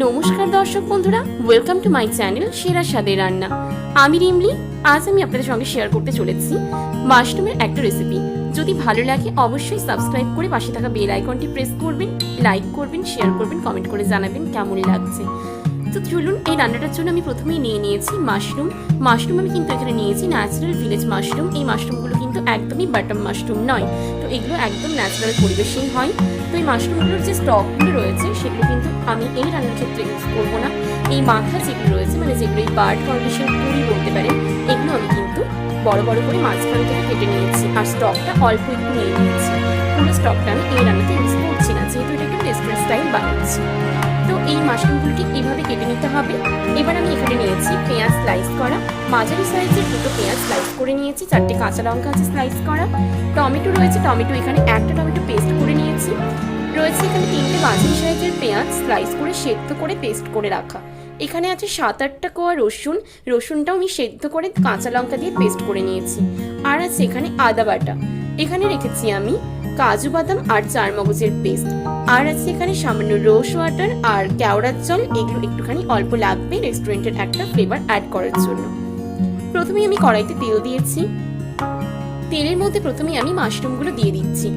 নমস্কার দর্শক বন্ধুরা, ওয়েলকাম টু মাই চ্যানেল সেরা স্বাদের রান্না। আমি রিমলি। আজ আমি আপনাদের সঙ্গে শেয়ার করতে চলেছি মাশরুমের একটা রেসিপি। যদি ভালো লাগে অবশ্যই সাবস্ক্রাইব করে পাশে থাকা বেল আইকনটি প্রেস করবেন, লাইক করবেন, শেয়ার করবেন, কমেন্ট করে জানাবেন কেমন লাগছে। তো চলুন, এই রান্নাটার জন্য আমি প্রথমেই নিয়ে নিয়েছি মাশরুম। আমি কিন্তু এখানে নিয়েছি ন্যাচারাল ভিলেজ মাশরুম। এই মাশরুমগুলো কিন্তু একদমই বাটাম মাশরুম নয়, তো এগুলো একদম ন্যাচারাল পরিবেশেই হয়। তো এই মাশরুমগুলোর যে স্টকগুলো রয়েছে সেগুলো কিন্তু আমি এই রান্নার ক্ষেত্রে ইউজ করবো না। এই মাথা যেগুলো রয়েছে, মানে যেগুলো এই বার্ড কন্ডিশন পুরি বলতে পারেন, এগুলো আমি কিন্তু বড় বড় করে মাঝখান থেকে কেটে নিয়েছি, আর স্টকটা অল্প একটু নিয়ে নিয়েছি। পুরো স্টকটা আমি এই রান্নাতে ইউজ করছি না, যেহেতু এটা একটু রেস্টুরেন্ট স্টাইল বানাচ্ছি। তো এই মাশরুমগুলোকে এইভাবে কেটে নিতে হবে। এবার আমি এখানে নিয়েছি পেঁয়াজ স্লাইস করা, মাঝারি সাইজের দুটো পেঁয়াজ স্লাইস করে নিয়েছি, 4টে কাঁচা লঙ্কা আছে স্লাইস করা, টমেটো রয়েছে, টমেটো এখানে একটা টমেটো পেস্ট করে নিয়েছি, রয়েছে এখানে 3টে মাঝারি সাইজের পেঁয়াজ স্লাইস করে সেদ্ধ করে পেস্ট করে রাখা, এখানে আছে 7-8টা কোয়া রসুনটাও আমি সেদ্ধ করে কাঁচা লঙ্কা দিয়ে পেস্ট করে নিয়েছি, আর আছে এখানে আদা বাটা, এখানে রেখেছি আমি কাজু বাদাম আর চারমগজের পেস্ট, আর আছে এখানে সামান্য রোজ ওয়াটার আর কেওড়ার জল। এগুলো একটুখানি অল্প লাগবে রেস্টুরেন্টের একটা ফ্লেভার অ্যাড করার জন্য। প্রথমেই আমি কড়াইতে তেল দিয়েছি, তেলের মধ্যে প্রথমেই আমি মাশরুমগুলো দিয়ে দিচ্ছি।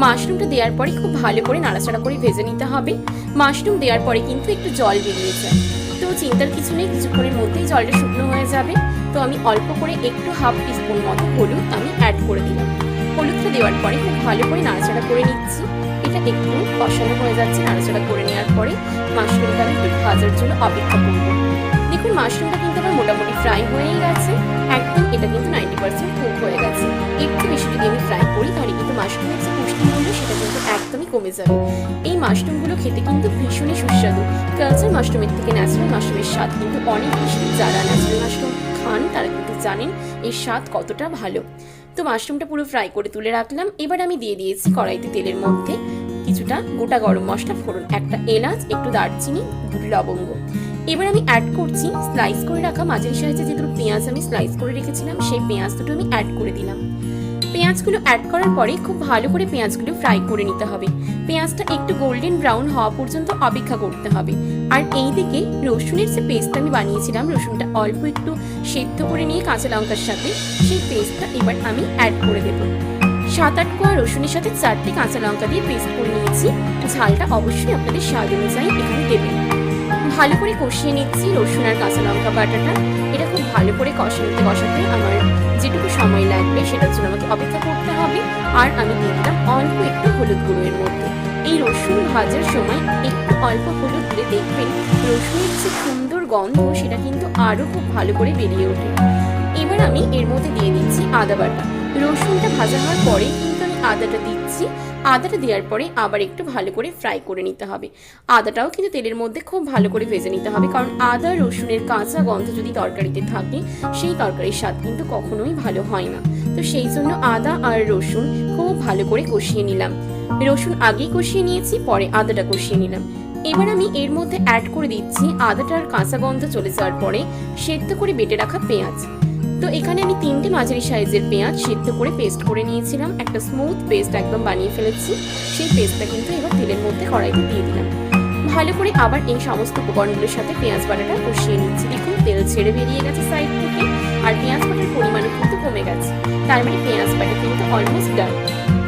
মাশরুমটা দেওয়ার পরে খুব ভালো করে নাড়াচাড়া করে ভেজে নিতে হবে। মাশরুম দেওয়ার পরে কিন্তু একটু জল বেরিয়ে যায়, তো চিন্তার কিছু নেই, কিছুক্ষণের মধ্যেই জলটা শুকনো হয়ে যাবে। তো আমি অল্প করে একটু হাফ টিস্পুন মতো হলুদ আমি অ্যাড করে দিলাম। হলুদটা দেওয়ার পরে খুব ভালো করে নাড়াচাড়া করে নিচ্ছি। এটা একটু কষানো হয়ে যাচ্ছে, নাড়াচাড়া করে নেওয়ার পরে মাশরুমটা আমি একটু ভাজার জন্য অপেক্ষা করব। দেখুন, মাশরুমটা কিন্তু আমার মোটামুটি ফ্রাই হয়েই গেছে, একদম এটা কিন্তু 90% কুক হয়ে গেছে। একটু বেশি যদি আমি ফ্রাই করি তাহলে কিন্তু মাশরুমের যে পুষ্টিমূল্য সেটা কিন্তু একদমই কমে যাবে। এই মাশরুমগুলো খেতে কিন্তু ভীষণই সুস্বাদু। কালচার মাশরুমের থেকে ন্যাচারাল মাশরুমের স্বাদ কিন্তু অনেক বেশি। যারা ন্যাচারাল মাশরুম খান তারা কিন্তু জানেন এর স্বাদ কতটা ভালো। তো মাশরুমটা পুরো ফ্রাই করে তুলে রাখলাম। এবার আমি দিয়ে দিয়েছি কড়াইতে তেলের মধ্যে কিছুটা গোটা গরম মশলা ফোড়ন, একটা এলাচ, একটু দারচিনি, 2 লবঙ্গ। এবার আমি অ্যাড করছি স্লাইস করে রাখা মাঝারি সাইজে যে দুটো পেঁয়াজ আমি স্লাইস করে রেখেছিলাম, সেই পেঁয়াজ দুটো আমি অ্যাড করে দিলাম। পেঁয়াজগুলো অ্যাড করার পরে খুব ভালো করে পেঁয়াজগুলো ফ্রাই করে নিতে হবে। পেঁয়াজটা একটু গোল্ডেন ব্রাউন হওয়া পর্যন্ত অপেক্ষা করতে হবে। আর এইদিকে রসুনের যে পেস্টটা আমি বানিয়েছিলাম, রসুনটা অল্প একটু সেদ্ধ করে নিয়ে কাঁচা লঙ্কার সাথে সেই পেস্টটা এবার আমি অ্যাড করে দেবো। 7-8 কোয়া রসুনের সাথে 4টে কাঁচা লঙ্কা দিয়ে পেস্ট করে নিয়েছি। ঝালটা অবশ্যই আপনাদের স্বাদ অনুযায়ী এখানে দেবেন। ভালো করে কষিয়ে নিচ্ছি রসুন আর কাঁচা লঙ্কা বাটাটা। এটা খুব ভালো করে কষাতে আমার যেটুকু সময় লাগবে সেটার জন্য আমাকে অপেক্ষা করতে হবে। আর আমি দিয়ে দিলাম অল্প একটু হলুদ গুঁড়ো এর মধ্যে। এই রসুন ভাজার সময় একটু অল্প হলুদ দিলে দেখবেন রসুনের যে সুন্দর গন্ধ সেটা কিন্তু আরো খুব ভালো করে বেরিয়ে ওঠে। এবার আমি এর মধ্যে দিয়ে দিচ্ছি আদা বাটা। রসুনটা ভাজা হওয়ার পরে কিন্তু আমি আদাটা দিচ্ছি। আদাটা দেওয়ার পরে আবার একটু ভালো করে ফ্রাই করে নিতে হবে। আদাটাও কিন্তু তেলের মধ্যে খুব ভালো করে ভেজে নিতে হবে, কারণ আদা রসুনের কাঁচা গন্ধ যদি তরকারিতে থাকে সেই তরকারির স্বাদ কিন্তু কখনোই ভালো হয় না। তো সেই জন্য আদা আর রসুন খুব ভালো করে কষিয়ে নিলাম। রসুন আগেই কষিয়ে নিয়েছি, পরে আদাটা কষিয়ে নিলাম। এবার আমি এর মধ্যে অ্যাড করে দিচ্ছি আদাটার কাঁচা গন্ধ চলে যাওয়ার পরে সেদ্ধ করে বেটে রাখা পেঁয়াজ। তো এখানে আমি 3টে মাঝারি সাইজের পেঁয়াজ সেদ্ধ করে পেস্ট করে নিয়েছিলাম, একটা স্মুথ পেস্ট একদম বানিয়ে ফেলেছি। সেই পেস্টটা কিন্তু এবার তেলের মধ্যে কড়াইতে দিয়ে দিলাম। ভালো করে আবার এই সমস্ত উপকরণগুলোর সাথে পেঁয়াজ বাটাটা কষিয়ে নিচ্ছি। দেখুন, তেল ছেড়ে বেরিয়ে গেছে সাইড থেকে, আর পেঁয়াজ বাটার পরিমাণও কিন্তু কমে গেছে, তার মানে পেঁয়াজ বাটা কিন্তু অলমোস্ট ডান।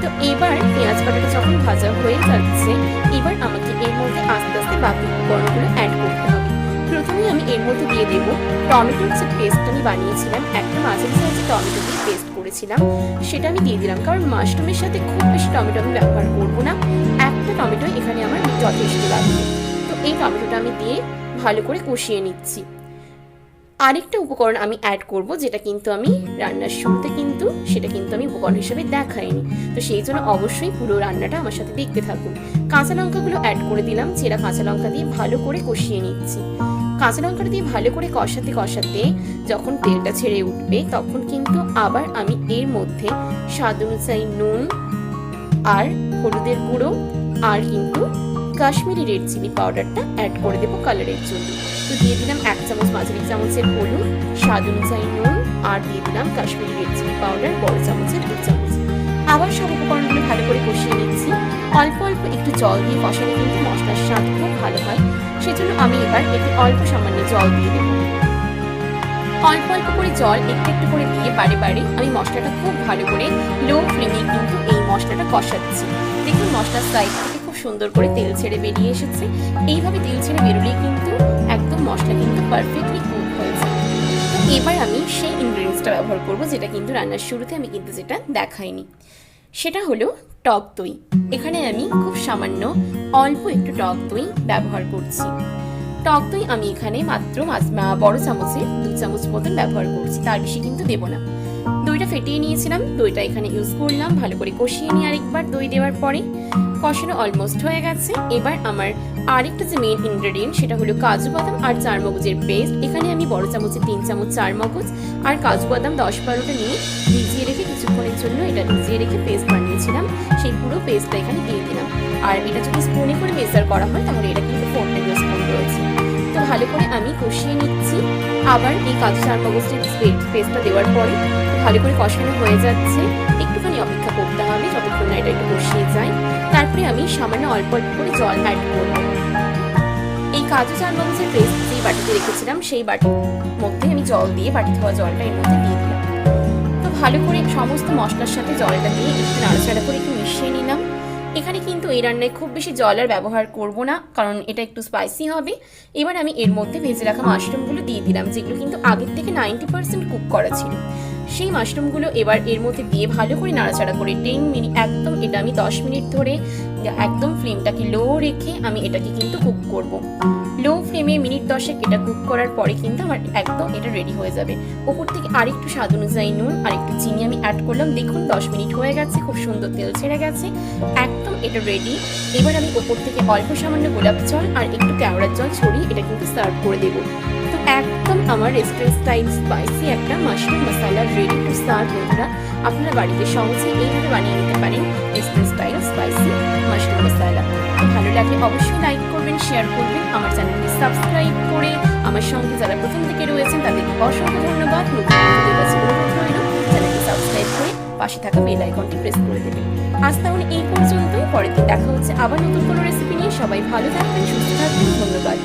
তো এবার পেঁয়াজ বাটাটা যখন ভাজা হয়ে যাচ্ছে, এবার আমাকে এর মধ্যে আস্তে আস্তে বাকি উপকরণগুলো অ্যাড করতে হবে। প্রথমেই আমি এর মধ্যে দিয়ে দেবো টমেটোর যে পেস্ট আমি বানিয়েছিলাম, একটা মাঝারি সাইজের টমেটো দিয়ে পেস্ট করেছিলাম, সেটা আমি দিয়ে দিলাম। কারণ মাশরুমের সাথে খুব বেশি টমেটো আমি ব্যবহার করবো না, একটা টমেটো এখানে আমার যথেষ্ট লাগবে। তো এই টমেটোটা আমি দিয়ে ভালো করে কষিয়ে নিচ্ছি। আরেকটা উপকরণ আমি অ্যাড করব, যেটা কিন্তু আমি রান্নার শুরুতে কিন্তু সেটা কিন্তু আমি উপকরণ হিসেবে দেখাইনি, তো সেই জন্য অবশ্যই পুরো রান্নাটা আমার সাথে দেখতে থাকুন। কাঁচা লঙ্কাগুলো অ্যাড করে দিলাম, চেরা কাঁচা লঙ্কা দিয়ে ভালো করে কষিয়ে নিচ্ছি। কাঁচা লঙ্কাটা দিয়ে ভালো করে কষাতে কষাতে যখন তেলটা ছেড়ে উঠবে, তখন কিন্তু আবার আমি এর মধ্যে স্বাদ অনুযায়ী নুন আর হলুদের গুঁড়ো আর কিন্তু কাশ্মীরি রেড চিলি পাউডারটা অ্যাড করে দেবো কালারের জন্য। তো দিয়ে দিলাম 1 চামচ মাঝারি চামচের হলুদ, স্বাদ অনুযায়ী নুন, আর দিয়ে দিলাম কাশ্মীরি রেড চিলি পাউডার বড় চামচের 2 চামচ। আবার সব উপকরণগুলো ভালো করে কষিয়ে নিচ্ছি। অল্প অল্প একটু জল দিয়ে কষালে কিন্তু মশলা রান্নার স্বাদ খুব ভালো হয়। সেজন্য আমি এবার এতে অল্প সামান্য জল দিয়ে দেবো। অল্প অল্প করে জল একটু একটু করে দিয়ে বারে বারে আমি মশলাটা খুব ভালো করে লো ফ্লেমে কিন্তু এই মশলাটা কষাচ্ছি। দেখুন মশলার সাইড থেকে খুব সুন্দর করে তেল ছেড়ে বেরিয়ে এসেছে। এইভাবে তেল ছেড়ে বেরোলেই কিন্তু একদম মশলা কিন্তু পারফেক্টলি কুক হয়েছে। তো এবার আমি সেই ইনগ্রিডিয়েন্টসটা ব্যবহার করব যেটা কিন্তু রান্নার শুরুতে আমি কিন্তু যেটা দেখাইনি, সেটা হলো টক দই। এখানে আমি খুব সামান্য অল্প একটু টক দই ব্যবহার করছি। টক দই আমি এখানে মাত্র বড় চামচের 2 চামচ মতন ব্যবহার করছি, তার বেশি কিন্তু দেব না। দইটা ফেটিয়ে নিয়েছিলাম, দইটা এখানে ইউজ করলাম, ভালো করে কষিয়ে নিয়ে আরেকবার দই দেওয়ার পরে কষানো অলমোস্ট হয়ে গেছে। এবার আমার আরেকটা যে মেইন ইনগ্রেডিয়েন্ট সেটা হলো কাজু বাদাম আর চারমগজের পেস্ট। এখানে আমি বড় চামচে 3 চামচ চারমগজ আর কাজু বাদাম 10-12টা নিয়ে ভিজিয়ে রেখে কিছুক্ষণের জন্য এটা ভিজিয়ে রেখে পেস্ট বানিয়েছিলাম, সেই পুরো পেস্টটা এখানে দিয়ে দিলাম। আর এটা যদি স্পুনে করে মেজার করা হয় তাহলে এটা কিন্তু 4 টেবিল স্পুন রয়েছে। তো ভালো করে আমি কষিয়ে নিচ্ছি। আবার এই কাজু চারমগজের পেস্টটা দেওয়ার পরে ভালো করে কষানো হয়ে যাচ্ছে, একটুখানি অপেক্ষা করতে হবে যতক্ষণ না এটা একটু কষিয়ে যায়। তারপরে আমি সামান্য অল্প অল্প করে জল অ্যাড করব। এই কাজু চারমগজের পেস্ট যেই বাটিতে রেখেছিলাম সেই বাটির মধ্যে আমি জল দিয়ে বাটি ধোয়া জলটা এর মধ্যে দিয়ে দিলাম। তো ভালো করে সমস্ত মশলার সাথে জলটা দিয়ে একটু নাড়াচাড়া করে একটু মিশিয়ে নিলাম। এখানে কিন্তু এই রান্নায় খুব বেশি জল আর ব্যবহার করব না, কারণ এটা একটু স্পাইসি হবে। এবার আমি এর মধ্যে ভেজে রাখা মাশরুমগুলো দিয়ে দিলাম, যেগুলো কিন্তু আগের থেকে 90% কুক করা ছিল। সেই মাশরুমগুলো এবার এর মধ্যে দিয়ে ভালো করে নাড়াচাড়া করে 10 মিনিট একদম এটা আমি 10 মিনিট ধরে একদম ফ্লেমটাকে লো রেখে আমি এটাকে কিন্তু কুক করব। লো ফ্লেমে মিনিট 10 এটা কুক করার পরে কিন্তু আমার একদম এটা রেডি হয়ে যাবে। ওপর থেকে আরেকটু স্বাদ অনুযায়ী নুন আর একটু চিনি আমি অ্যাড করলাম। দেখুন 10 মিনিট হয়ে গেছে, খুব সুন্দর তেল ছেড়ে গেছে, একদম এটা রেডি। এবার আমি ওপর থেকে অল্প সামান্য গোলাপ জল আর একটু কেওড়ার জল ছড়িয়ে এটা কিন্তু সার্ভ করে দেবো। তো একদম আমার রেস্টুরেন্ট স্টাইল স্পাইসি একটা mushroom masala ready to serve. বন্ধুরা আপনারা বাড়িতে সহজে এইভাবে বানিয়ে নিতে পারেন রেস্টুরেন্ট স্টাইল স্পাইসি মাশরুম মশলা। ভালো লাগলে অবশ্যই লাইক করবেন, শেয়ার করবেন, আমার চ্যানেলটি সাবস্ক্রাইব করে আমার সঙ্গে যারা প্রথম থেকে রয়েছেন তাদেরকে অসংখ্য ধন্যবাদ। চ্যানেলটি সাবস্ক্রাইব করে পাশে থাকা বেল আইকনটি প্রেস করে দেবেন। আজ তাহলে এই পর্যন্তই, পরের দিন দেখা হচ্ছে আবার নতুন কোনো রেসিপি নিয়ে। সবাই ভালো থাকবেন, সুস্থ থাকবেন, ধন্যবাদ।